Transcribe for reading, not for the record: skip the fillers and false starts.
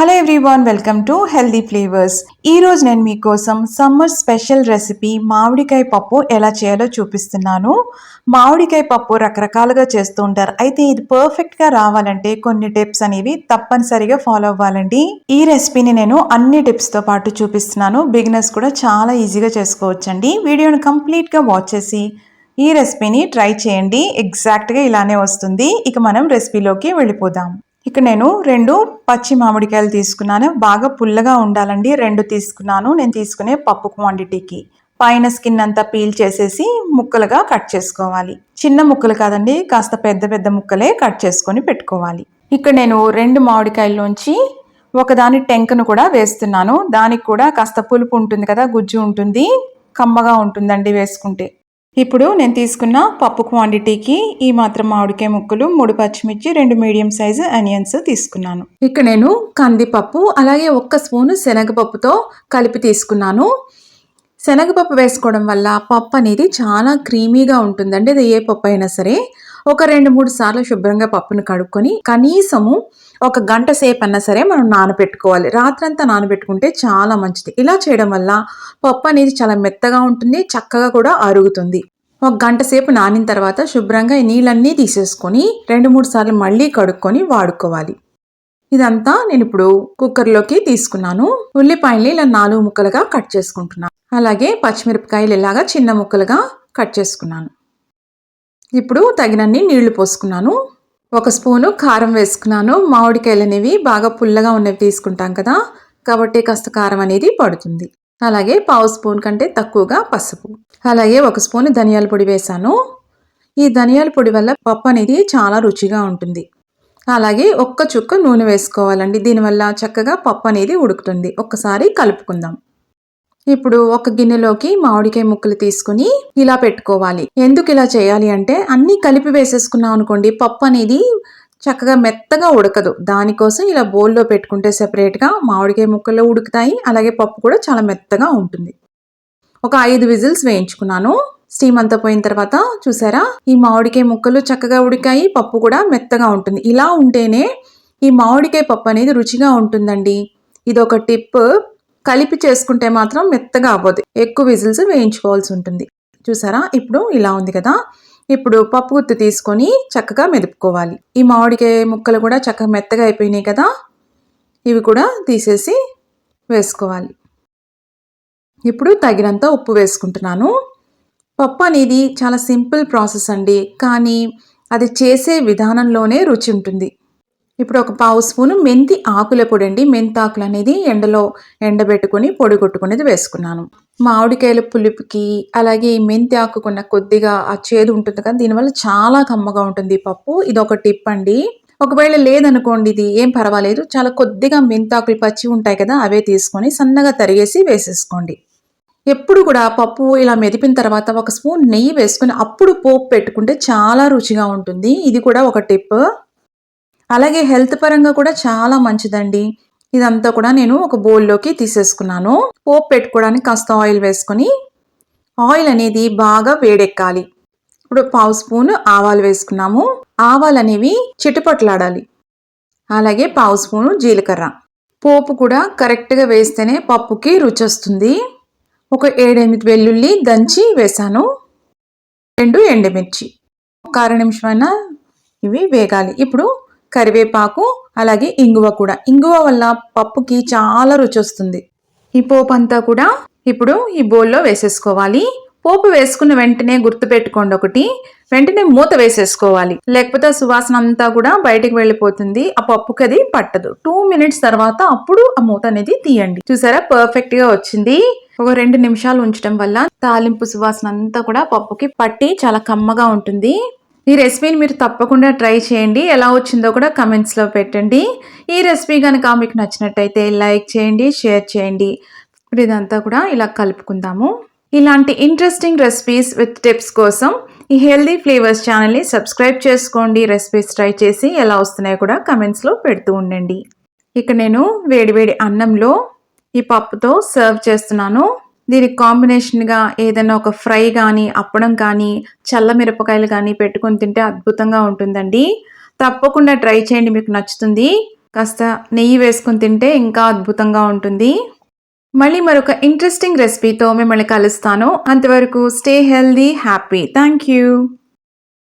Hello everyone, welcome to healthy flavours. ఈరోజు నేను మీకోసం సమ్మర్ స్పెషల్ రెసిపీ మామిడికాయ పప్పు ఎలా చేయాలో చూపిస్తున్నాను. మామిడికాయ పప్పు రకరకాలుగా చేస్తూ ఉంటారు. అయితే ఇది పర్ఫెక్ట్గా రావాలంటే కొన్ని టిప్స్ అనేవి తప్పనిసరిగా ఫాలో అవ్వాలండి. ఈ రెసిపీని నేను అన్ని టిప్స్తో పాటు చూపిస్తున్నాను. బిగినర్స్ కూడా చాలా ఈజీగా చేసుకోవచ్చండి. వీడియోని కంప్లీట్గా వాచ్ చేసి ఈ రెసిపీని ట్రై చేయండి. ఎగ్జాక్ట్గా ఇలానే వస్తుంది. ఇక మనం రెసిపీలోకి వెళ్ళిపోదాం. ఇక్కడ నేను 2 పచ్చి మామిడికాయలు తీసుకున్నాను. బాగా పుల్లగా ఉండాలండి. 2 తీసుకున్నాను. నేను తీసుకునే పప్పు క్వాంటిటీకి. పైన స్కిన్ అంతా పీల్ చేసేసి ముక్కలుగా కట్ చేసుకోవాలి. చిన్న ముక్కలు కాదండి, కాస్త పెద్ద పెద్ద ముక్కలే కట్ చేసుకొని పెట్టుకోవాలి. ఇక్కడ నేను 2 మామిడికాయల్లోంచి ఒకదాని టెంకను కూడా వేస్తున్నాను. దానికి కూడా కాస్త పులుపు ఉంటుంది కదా, గుజ్జు ఉంటుంది, కమ్మగా ఉంటుందండి వేసుకుంటే. ఇప్పుడు నేను తీసుకున్న పప్పు క్వాంటిటీకి ఈ మాత్రం మామిడికాయ ముక్కలు, 3 పచ్చిమిర్చి, 2 మీడియం సైజు ఆనియన్స్ తీసుకున్నాను. ఇక్కడ నేను కందిపప్పు అలాగే 1 స్పూను శనగపప్పుతో కలిపి తీసుకున్నాను. శనగపప్పు వేసుకోవడం వల్ల పప్పు అనేది చాలా క్రీమీగా ఉంటుందండి. అది ఏ పప్పు అయినా సరే. ఒక 2-3 సార్లు శుభ్రంగా పప్పును కడుక్కొని కనీసము 1 గంట సేపు అన్నా సరే మనం నానబెట్టుకోవాలి. రాత్రంతా నానబెట్టుకుంటే చాలా మంచిది. ఇలా చేయడం వల్ల పప్పు అనేది చాలా మెత్తగా ఉంటుంది, చక్కగా కూడా అరుగుతుంది. 1 గంట సేపు నానిన తర్వాత శుభ్రంగా ఈ నీళ్ళన్నీ తీసేసుకొని 2-3 సార్లు మళ్ళీ కడుక్కొని వాడుకోవాలి. ఇదంతా నేను ఇప్పుడు కుక్కర్లోకి తీసుకున్నాను. ఉల్లిపాయల్ని ఇలా 4 ముక్కలుగా కట్ చేసుకుంటున్నాను. అలాగే పచ్చిమిరపకాయలు ఇలాగా చిన్న ముక్కలుగా కట్ చేసుకున్నాను. ఇప్పుడు తగినన్ని నీళ్లు పోసుకున్నాను. 1 స్పూను కారం వేసుకున్నాను. మామిడికాయలు అనేవి బాగా పుల్లగా ఉన్నవి తీసుకుంటాం కదా, కాబట్టి కాస్త కారం అనేది పడుతుంది. అలాగే 1/2 స్పూన్ కంటే తక్కువగా పసుపు, అలాగే 1 స్పూన్ ధనియాల పొడి వేసాను. ఈ ధనియాల పొడి వల్ల పప్పు అనేది చాలా రుచిగా ఉంటుంది. అలాగే 1 చుక్క నూనె వేసుకోవాలండి. దీనివల్ల చక్కగా పప్పు అనేది ఉడుకుతుంది. ఒక్కసారి కలుపుకుందాం. ఇప్పుడు 1 గిన్నెలోకి మామిడికాయ ముక్కలు తీసుకుని ఇలా పెట్టుకోవాలి. ఎందుకు ఇలా చేయాలి అంటే అన్నీ కలిపి వేసేసుకున్నాం అనుకోండి, పప్పు అనేది చక్కగా మెత్తగా ఉడకదు. దానికోసం ఇలా బౌల్లో పెట్టుకుంటే సెపరేట్గా మామిడికాయ ముక్కలు ఉడుకుతాయి. అలాగే పప్పు కూడా చాలా మెత్తగా ఉంటుంది. ఒక 5 విజిల్స్ వేయించుకున్నాను. స్టీమ్ అంతా పోయిన తర్వాత చూసారా, ఈ మామిడికాయ ముక్కలు చక్కగా ఉడికాయి, పప్పు కూడా మెత్తగా ఉంటుంది. ఇలా ఉంటేనే ఈ మామిడికాయ పప్పు అనేది రుచిగా ఉంటుందండి. ఇదొక టిప్. కలిపి చేసుకుంటే మాత్రం మెత్తగా అవ్వదు. ఎక్కువ విజిల్స్ వేయించుకోవాల్సి ఉంటుంది. చూసారా, ఇప్పుడు ఇలా ఉంది కదా. ఇప్పుడు పప్పు గుత్తి తీసుకొని చక్కగా మెదుపుకోవాలి. ఈ మామిడికాయ ముక్కలు కూడా చక్కగా మెత్తగా అయిపోయినాయి కదా, ఇవి కూడా తీసేసి వేసుకోవాలి. ఇప్పుడు తగినంత ఉప్పు వేసుకుంటున్నాను. పప్పు అనేది చాలా సింపుల్ ప్రాసెస్ అండి, కానీ అది చేసే విధానంలోనే రుచి ఉంటుంది. ఇప్పుడు 1/2 స్పూను మెంతి ఆకుల పొడి అండి. మెంతి ఆకులు అనేది ఎండలో ఎండబెట్టుకొని పొడి కొట్టుకునేది వేసుకున్నాను. మామిడికాయల పులుపుకి అలాగే ఈ మెంతి ఆకుకున్న కొద్దిగా ఆ చేదు ఉంటుంది కదా, దీనివల్ల చాలా కమ్మగా ఉంటుంది ఈ పప్పు. ఇది ఒక టిప్ అండి. ఒకవేళ లేదనుకోండి, ఇది ఏం పర్వాలేదు, చాలా కొద్దిగా మెంతి ఆకులు పచ్చి ఉంటాయి కదా, అవే తీసుకొని సన్నగా తరిగేసి వేసేసుకోండి. ఎప్పుడు కూడా పప్పు ఇలా మెదిపిన తర్వాత 1 స్పూన్ నెయ్యి వేసుకొని అప్పుడు పోపు పెట్టుకుంటే చాలా రుచిగా ఉంటుంది. ఇది కూడా ఒక టిప్. అలాగే హెల్త్ పరంగా కూడా చాలా మంచిదండి. ఇదంతా కూడా నేను ఒక బౌల్లోకి తీసేసుకున్నాను. పోపు పెట్టుకోవడానికి కాస్త ఆయిల్ వేసుకొని, ఆయిల్ అనేది బాగా వేడెక్కాలి. ఇప్పుడు 1/2 స్పూన్ ఆవాలు వేసుకున్నాము. ఆవాలు అనేవి చిటపట్లాడాలి. అలాగే 1/2 స్పూను జీలకర్ర. పోపు కూడా కరెక్ట్గా వేస్తేనే పప్పుకి రుచి వస్తుంది. ఒక 7-8 వెల్లుల్లి దంచి వేసాను. 2 ఎండుమిర్చి. ఒక అర నిమిషమైనా ఇవి వేగాలి. ఇప్పుడు కరివేపాకు అలాగే ఇంగువ కూడా. ఇంగువ వల్ల పప్పుకి చాలా రుచి వస్తుంది. ఈ పోపు అంతా కూడా ఇప్పుడు ఈ బౌల్లో వేసేసుకోవాలి. పోపు వేసుకున్న వెంటనే గుర్తుపెట్టుకోండి ఒకటి, వెంటనే మూత వేసేసుకోవాలి. లేకపోతే సువాసన అంతా కూడా బయటికి వెళ్ళిపోతుంది. ఆ పప్పుకి అది పట్టదు. 2 మినిట్స్ తర్వాత అప్పుడు ఆ మూత అనేది తీయండి. చూసారా, పర్ఫెక్ట్ గా వచ్చింది. ఒక 2 నిమిషాలు ఉంచడం వల్ల తాలింపు సువాసన అంతా కూడా పప్పుకి పట్టి చాలా కమ్మగా ఉంటుంది. ఈ రెసిపీని మీరు తప్పకుండా ట్రై చేయండి. ఎలా వచ్చిందో కూడా కమెంట్స్లో పెట్టండి. ఈ రెసిపీ కనుక మీకు నచ్చినట్టయితే లైక్ చేయండి, షేర్ చేయండి. ఇప్పుడు ఇదంతా కూడా ఇలా కలుపుకుందాము. ఇలాంటి ఇంట్రెస్టింగ్ రెసిపీస్ విత్ టిప్స్ కోసం ఈ హెల్దీ ఫ్లేవర్స్ ఛానల్ని సబ్స్క్రైబ్ చేసుకోండి. రెసిపీస్ ట్రై చేసి ఎలా వస్తున్నాయో కూడా కమెంట్స్లో పెడుతూ ఉండండి. ఇక నేను వేడివేడి అన్నంలో ఈ పప్పుతో సర్వ్ చేస్తున్నాను. దీనికి కాంబినేషన్గా ఏదైనా ఒక ఫ్రై కానీ, అప్పడం కానీ, చల్ల మిరపకాయలు కానీ పెట్టుకొని తింటే అద్భుతంగా ఉంటుందండి. తప్పకుండా ట్రై చేయండి, మీకు నచ్చుతుంది. కాస్త నెయ్యి వేసుకొని తింటే ఇంకా అద్భుతంగా ఉంటుంది. మళ్ళీ మరొక ఇంట్రెస్టింగ్ రెసిపీతో మిమ్మల్ని కలుస్తాను. అంతవరకు stay healthy, happy. Thank you.